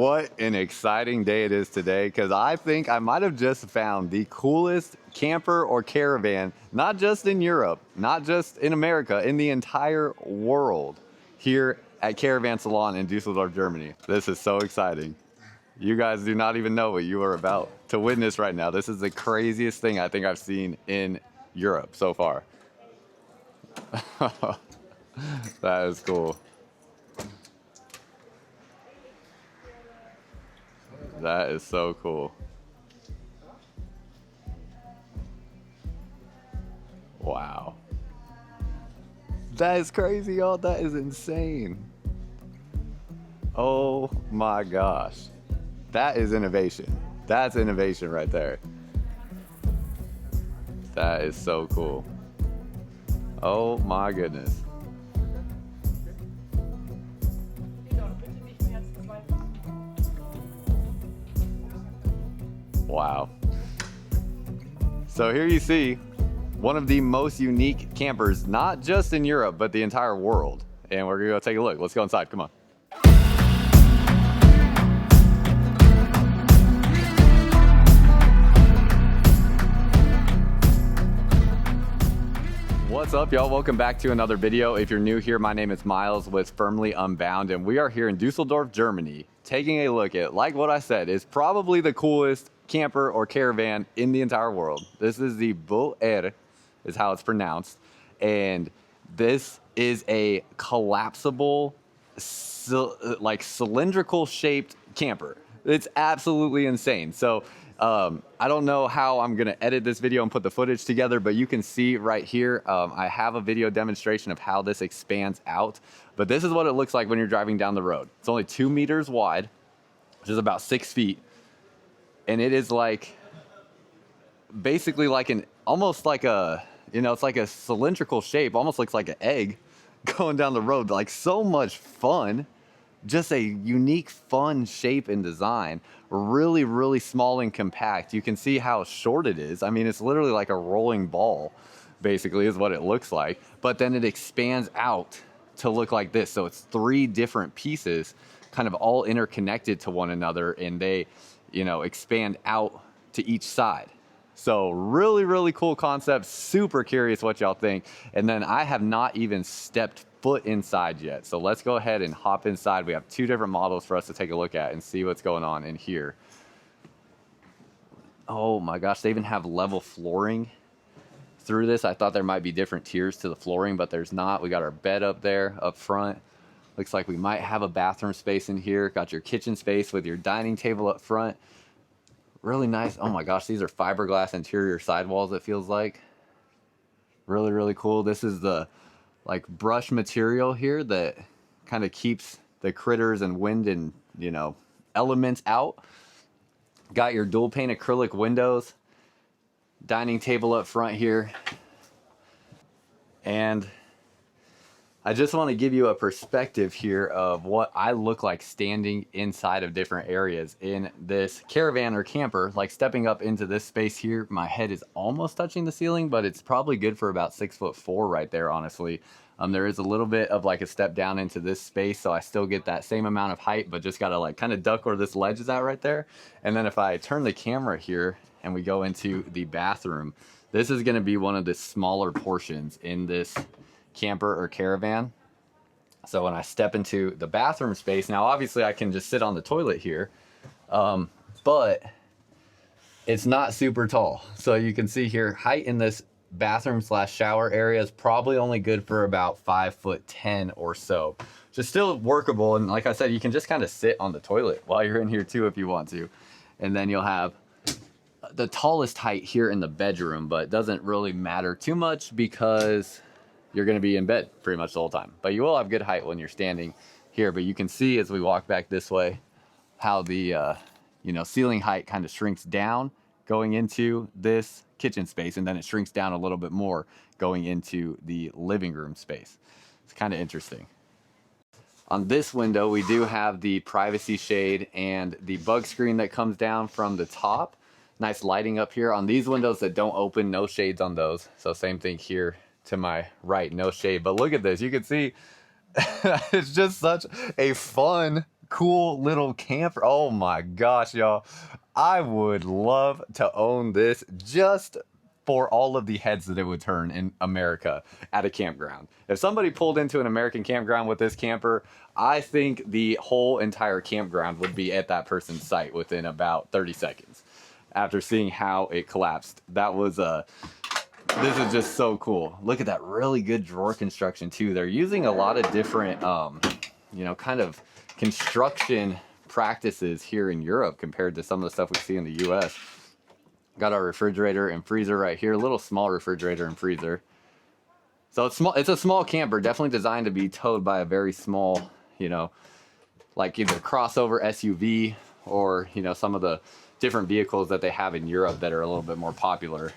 What an exciting day it is today, because I think I might have just found the coolest camper or caravan, not just in Europe, not just in America, in the entire world, here at Caravan Salon in Dusseldorf, Germany. This is so exciting. You guys do not even know what you are about to witness right now. This is the craziest thing I think I've seen in Europe so far. That is cool. That is so cool. Wow. That is crazy, y'all. That is insane. Oh my gosh. That is innovation. That's innovation right there. That is so cool. Oh my goodness. Wow. So here you see one of the most unique campers, not just in Europe, but the entire world. And we're gonna go take a look. Let's go inside, come on. What's up, y'all? Welcome back to another video. If you're new here, my name is Myles with Firmly Unbound, and we are here in Dusseldorf, Germany, taking a look at, like what I said, is probably the coolest camper or caravan in the entire world. This is the Beauer, is how it's pronounced, and this is a collapsible, like cylindrical shaped camper. It's absolutely insane. So I don't know how I'm gonna edit this video and put the footage together, but you can see right here, I have a video demonstration of how this expands out, but this is what it looks like when you're driving down the road. It's only 2 meters wide, which is about 6 feet. And it is like, basically like almost like a, it's like a cylindrical shape, almost looks like an egg going down the road. Like, so much fun. Just a unique, fun shape and design. Really, really small and compact. You can see how short it is. I mean, it's literally like a rolling ball, basically, is what it looks like. But then it expands out to look like this. So it's 3 different pieces, kind of all interconnected to one another, and they, expand out to each side. So really, really cool concept. Super curious what y'all think. And then I have not even stepped foot inside yet. So let's go ahead and hop inside. We have 2 different models for us to take a look at and see what's going on in here. Oh my gosh, they even have level flooring through this. I thought there might be different tiers to the flooring, but there's not. We got our bed up there up front. Looks like we might have a bathroom space in here. Got your kitchen space with your dining table up front. Really nice. Oh my gosh, these are fiberglass interior sidewalls, it feels like. Really, really cool. This is the like brush material here that kind of keeps the critters and wind and, elements out. Got your dual pane acrylic windows. Dining table up front here. And I just want to give you a perspective here of what I look like standing inside of different areas in this caravan or camper. Like stepping up into this space here, my head is almost touching the ceiling, but it's probably good for about 6'4" right there, honestly. There is a little bit of like a step down into this space, so I still get that same amount of height, but just gotta like kind of duck where this ledge is at right there. And then if I turn the camera here and we go into the bathroom, this is gonna be one of the smaller portions in this camper or caravan. So when I step into the bathroom space, now obviously I can just sit on the toilet here, but it's not super tall. So you can see here, height in this bathroom / shower area is probably only good for about 5'10" or so. Just still workable. And like I said, you can just kind of sit on the toilet while you're in here too if you want to. And then you'll have the tallest height here in the bedroom, but it doesn't really matter too much because you're going to be in bed pretty much the whole time. But you will have good height when you're standing here. But you can see as we walk back this way how the ceiling height kind of shrinks down going into this kitchen space, and then it shrinks down a little bit more going into the living room space. It's kind of interesting. On this window, we do have the privacy shade and the bug screen that comes down from the top. Nice lighting up here. On these windows that don't open, no shades on those. So same thing here to my right, no shade. But look at this, you can see it's just such a fun cool little camper. Oh my gosh, y'all. I would love to own this just for all of the heads that it would turn in America at a campground. If somebody pulled into an American campground with this camper, I think the whole entire campground would be at that person's site within about 30 seconds after seeing how it collapsed. That was this is just so cool. Look at that really good drawer construction too. They're using a lot of different, you know, kind of construction practices here in Europe compared to some of the stuff we see in the US. Got our refrigerator and freezer right here, a little small refrigerator and freezer. So it's small, it's a small camper, definitely designed to be towed by a very small, you know, like either crossover SUV or, you know, some of the different vehicles that they have in Europe that are a little bit more popular.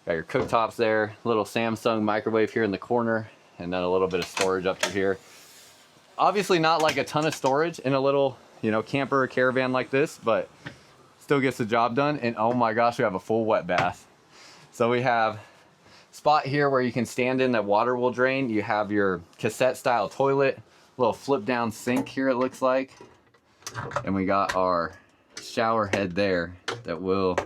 Got your cooktops there, little Samsung microwave here in the corner, and then a little bit of storage up to here. Obviously not like a ton of storage in a little, you know, camper or caravan like this, but still gets the job done. And oh my gosh, we have a full wet bath. So we have spot here where you can stand in that water will drain. You have your cassette style toilet, little flip down sink here it looks like. And we got our shower head there that will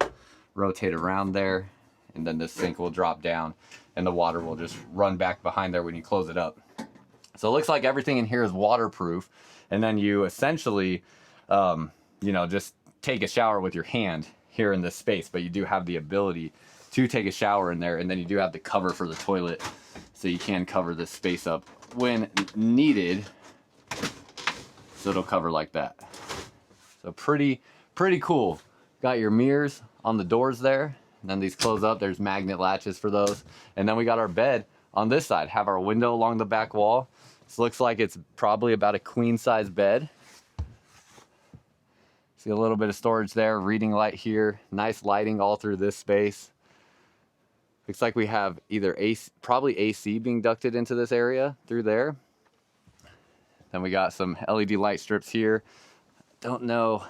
rotate around there. And then this sink will drop down and the water will just run back behind there when you close it up. So it looks like everything in here is waterproof. And then you essentially, you know, just take a shower with your hand here in this space, but you do have the ability to take a shower in there. And then you do have the cover for the toilet. So you can cover this space up when needed. So it'll cover like that. So pretty cool. Got your mirrors on the doors there. And then these close up, there's magnet latches for those. And then we got our bed on this side, have our window along the back wall. This looks like it's probably about a queen size bed. See a little bit of storage there, reading light here, nice lighting all through this space. Looks like we have either AC, probably AC being ducted into this area through there. Then we got some LED light strips here. Don't know,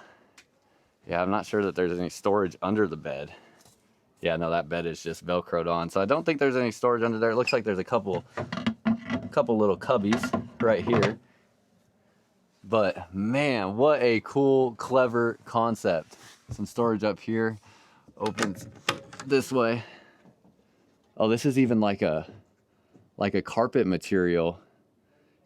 yeah, I'm not sure that there's any storage under the bed. Yeah, no, that bed is just Velcroed on. So I don't think there's any storage under there. It looks like there's a couple little cubbies right here. But man, what a cool, clever concept. Some storage up here. Opens this way. Oh, this is even like a carpet material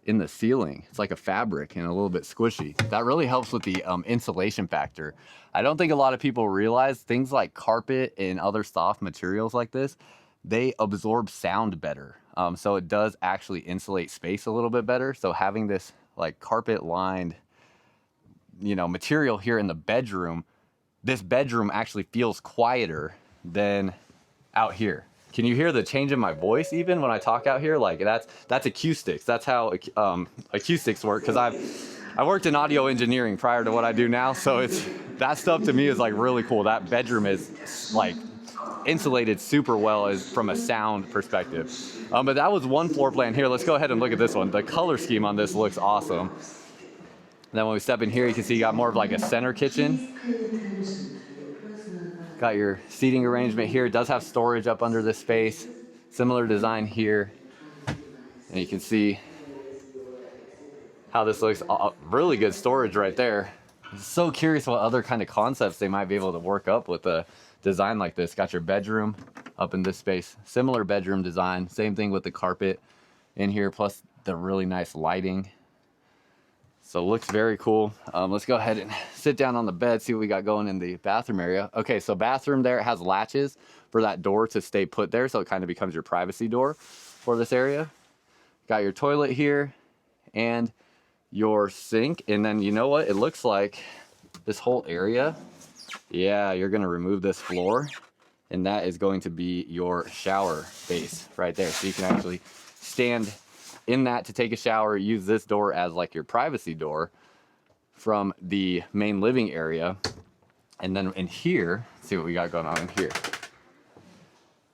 in the ceiling. It's like a fabric and a little bit squishy. That really helps with the insulation factor. I don't think a lot of people realize things like carpet and other soft materials like this, they absorb sound better. So it does actually insulate space a little bit better. So having this like carpet lined, you know, material here in the bedroom, this bedroom actually feels quieter than out here. Can you hear the change in my voice even when I talk out here? Like that's acoustics. That's how acoustics work. Because I worked in audio engineering prior to what I do now, so it's that stuff to me is like really cool. That bedroom is like insulated super well as from a sound perspective. But that was one floor plan. Here, let's go ahead and look at this one. The color scheme on this looks awesome. And then when we step in here, you can see you got more of like a center kitchen. Got your seating arrangement here. It does have storage up under this space. Similar design here. And you can see how this looks. Really good storage right there. I'm so curious what other kind of concepts they might be able to work up with a design like this. Got your bedroom up in this space. Similar bedroom design. Same thing with the carpet in here, plus the really nice lighting. So it looks very cool. Let's go ahead and sit down on the bed, see what we got going in the bathroom area. Okay, so bathroom there, it has latches for that door to stay put there, so it kind of becomes your privacy door for this area. Got your toilet here and your sink. And then you know what? It looks like this whole area, yeah, you're gonna remove this floor and that is going to be your shower base right there. So you can actually stand in that to take a shower, use this door as like your privacy door from the main living area. And then in here, let's see what we got going on in here.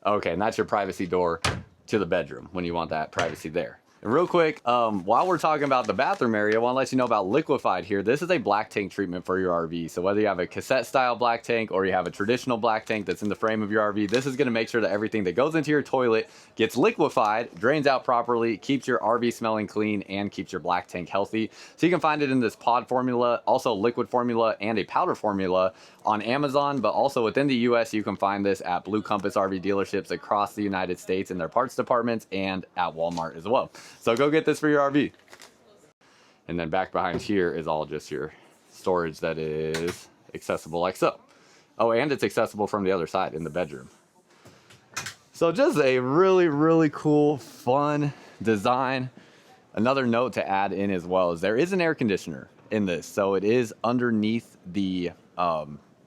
Okay, and that's your privacy door to the bedroom when you want that privacy there. And real quick, while we're talking about the bathroom area, I want to let you know about Liquefied here. This is a black tank treatment for your RV. So whether you have a cassette style black tank or you have a traditional black tank that's in the frame of your RV, this is going to make sure that everything that goes into your toilet gets liquefied, drains out properly, keeps your RV smelling clean, and keeps your black tank healthy. So you can find it in this pod formula, also liquid formula, and a powder formula on Amazon, but also within the US, you can find this at Blue Compass RV dealerships across the United States in their parts departments and at Walmart as well. So go get this for your RV. And then back behind here is all just your storage that is accessible like so. Oh, and it's accessible from the other side in the bedroom. So just a really, really cool, fun design. Another note to add in as well is there is an air conditioner in this. So it is underneath the,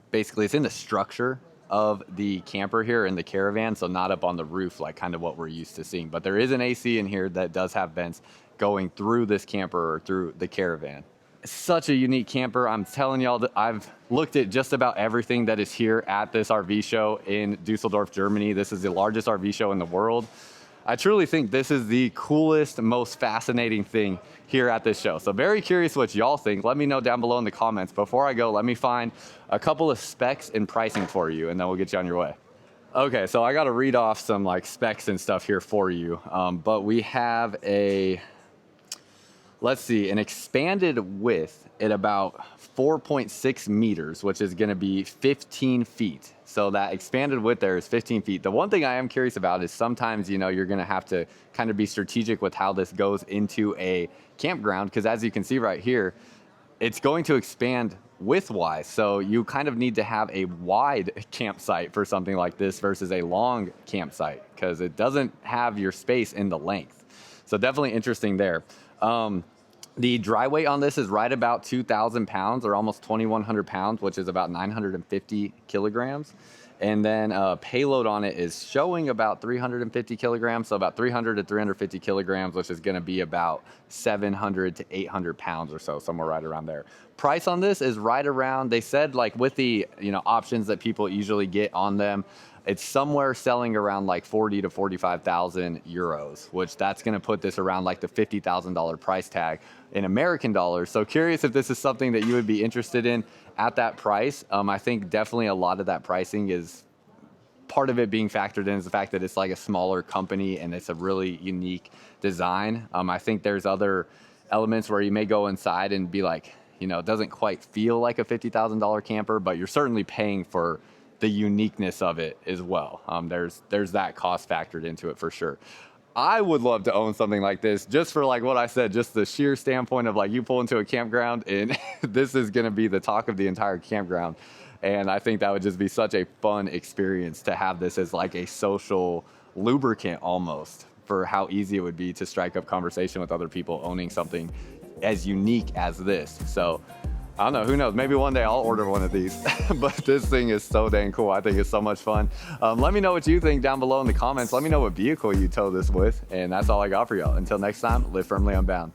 basically it's in the structure of the camper here in the Caravan, so not up on the roof like kind of what we're used to seeing. But there is an AC in here that does have vents going through this camper or through the Caravan. It's such a unique camper. I'm telling y'all that I've looked at just about everything that is here at this RV show in Dusseldorf, Germany. This is the largest RV show in the world. I truly think this is the coolest, most fascinating thing here at this show. So very curious what y'all think. Let me know down below in the comments. Before I go, let me find a couple of specs and pricing for you, and then we'll get you on your way. Okay, so I got to read off some like specs and stuff here for you. But we have a, let's see, an expanded width at about 4.6 meters, which is going to be 15 feet. So that expanded width there is 15 feet. The one thing I am curious about is sometimes, you know, you're going to have to kind of be strategic with how this goes into a campground, because as you can see right here, it's going to expand width-wise. So you kind of need to have a wide campsite for something like this versus a long campsite, because it doesn't have your space in the length. So definitely interesting there. The dry weight on this is right about 2,000 pounds or almost 2,100 pounds, which is about 950 kilograms. And then payload on it is showing about 350 kilograms, so about 300 to 350 kilograms, which is going to be about 700 to 800 pounds or so, somewhere right around there. Price on this is right around, they said like with the options that people usually get on them, it's somewhere selling around like 40 to 45,000 euros, which that's going to put this around like the $50,000 price tag in American dollars. So curious if this is something that you would be interested in at that price. I think definitely a lot of that pricing is part of it being factored in is the fact that it's like a smaller company and it's a really unique design. I think there's other elements where you may go inside and be like, it doesn't quite feel like a $50,000 camper, but you're certainly paying for the uniqueness of it as well. There's that cost factored into it for sure. I would love to own something like this just for like what I said, just the sheer standpoint of like you pull into a campground and this is going to be the talk of the entire campground. And I think that would just be such a fun experience to have this as like a social lubricant almost for how easy it would be to strike up conversation with other people owning something as unique as this. So I don't know, who knows, maybe one day I'll order one of these, but this thing is so dang cool. I think it's so much fun. Let me know what you think down below in the comments. Let me know what vehicle you tow this with, and that's all I got for y'all. Until next time, live firmly unbound.